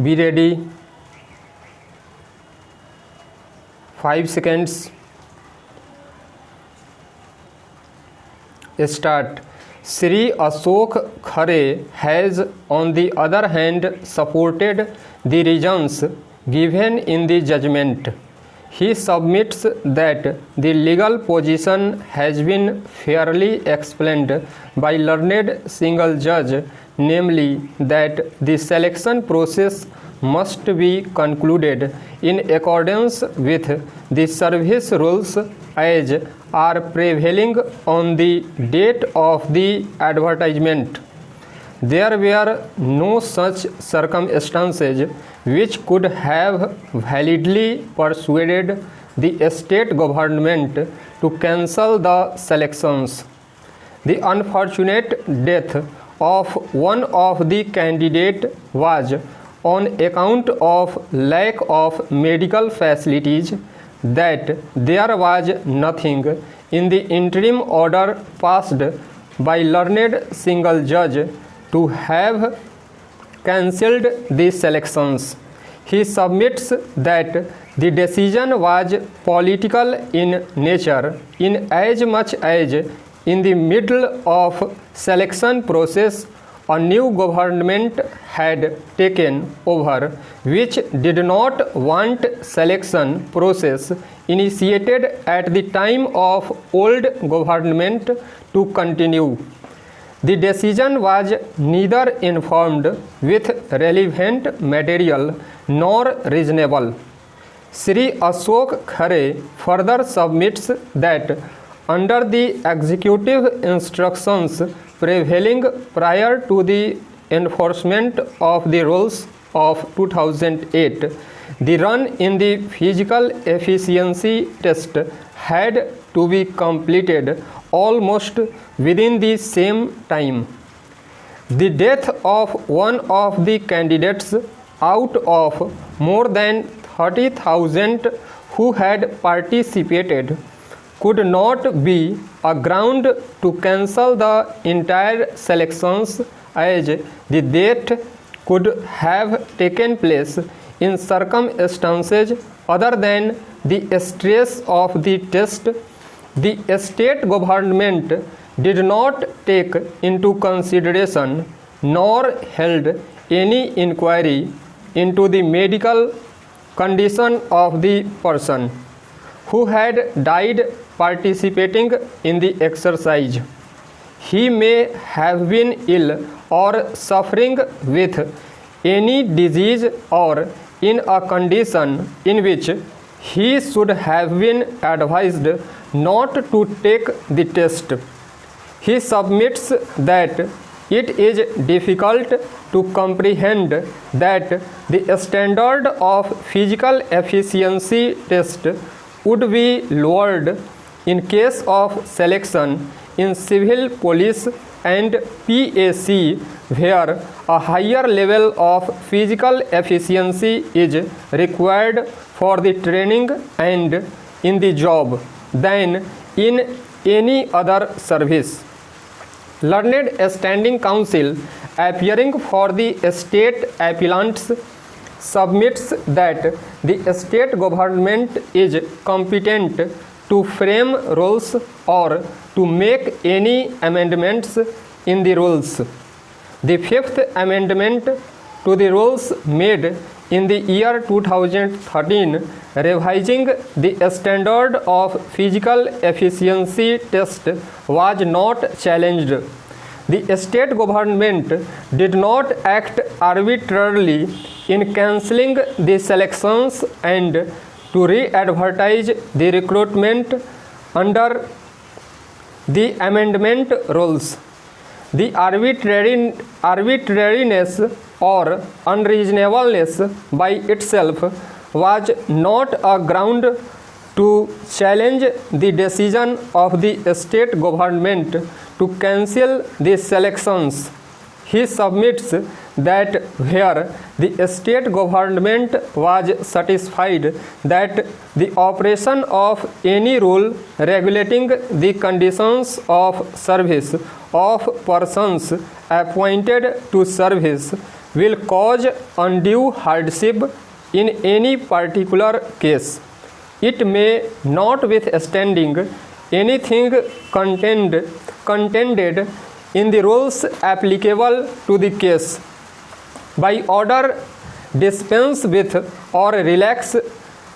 Be ready. 5 seconds. Start. Sri Ashok Khare has, on the other hand, supported the reasons given in the judgment. He submits that the legal position has been fairly explained by learned single judge, namely that the selection process must be concluded in accordance with the service rules as are prevailing on the date of the advertisement. There were no such circumstances which could have validly persuaded the state government to cancel the selections. The unfortunate death of one of the candidates was on account of lack of medical facilities, that there was nothing in the interim order passed by learned single judge to have cancelled the selections. He submits that the decision was political in nature, in as much as in the middle of selection process a new government had taken over, which did not want selection process initiated at the time of old government to continue. The decision was neither informed with relevant material nor reasonable. Sri Ashok Khare further submits that under the executive instructions prevailing prior to the enforcement of the rules of 2008, the run in the physical efficiency test had to be completed almost within the same time. The death of one of the candidates out of more than 30,000 who had participated could not be a ground to cancel the entire selections, as the death could have taken place in circumstances other than the stress of the test. The state government did not take into consideration nor held any inquiry into the medical condition of the person who had died participating in the exercise. He may have been ill or suffering with any disease or in a condition in which he should have been advised not to take the test. He submits that it is difficult to comprehend that the standard of physical efficiency test would be lowered in case of selection in civil police and PAC, where a higher level of physical efficiency is required for the training and in the job than in any other service. Learned Standing Counsel, appearing for the state appellants, submits that the state government is competent to frame rules or to make any amendments in the rules. The Fifth Amendment to the rules made in the year 2013, revising the standard of physical efficiency test, was not challenged. The state government did not act arbitrarily in cancelling the selections and to re-advertise the recruitment under the amendment rules. The arbitrariness or unreasonableness by itself was not a ground to challenge the decision of the state government to cancel the selections. He submits that where the state government was satisfied that the operation of any rule regulating the conditions of service of persons appointed to service will cause undue hardship in any particular case. It may, notwithstanding anything contended in the rules applicable to the case, by order dispense with or relax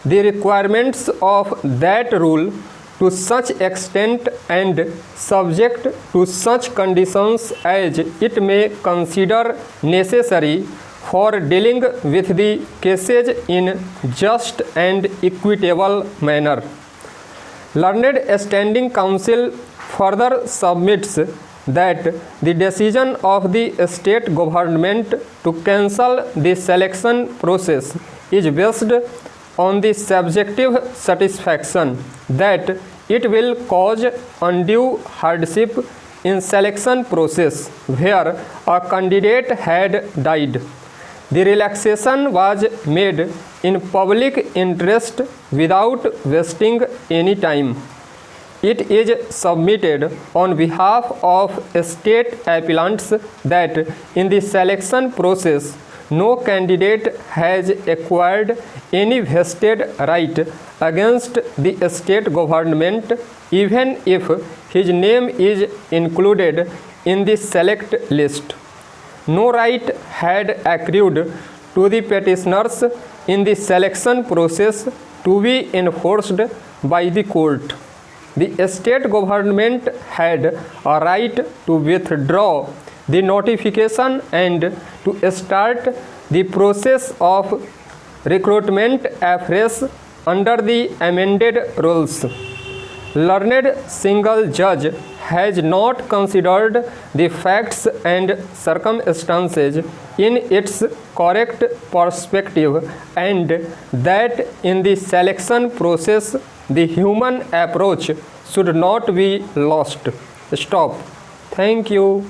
the requirements of that rule to such extent and subject to such conditions as it may consider necessary for dealing with the cases in just and equitable manner. Learned Standing Council further submits that the decision of the state government to cancel the selection process is based on the subjective satisfaction that it will cause undue hardship in selection process where a candidate had died. The relaxation was made in public interest without wasting any time. It is submitted on behalf of state appellants that in the selection process no candidate has acquired any vested right against the state government even if his name is included in the select list. No right had accrued to the petitioners in the selection process to be enforced by the court. The state government had a right to withdraw the notification and to start the process of recruitment afresh under the amended rules. Learned single judge has not considered the facts and circumstances in its correct perspective, and that in the selection process the human approach should not be lost. Stop. Thank you.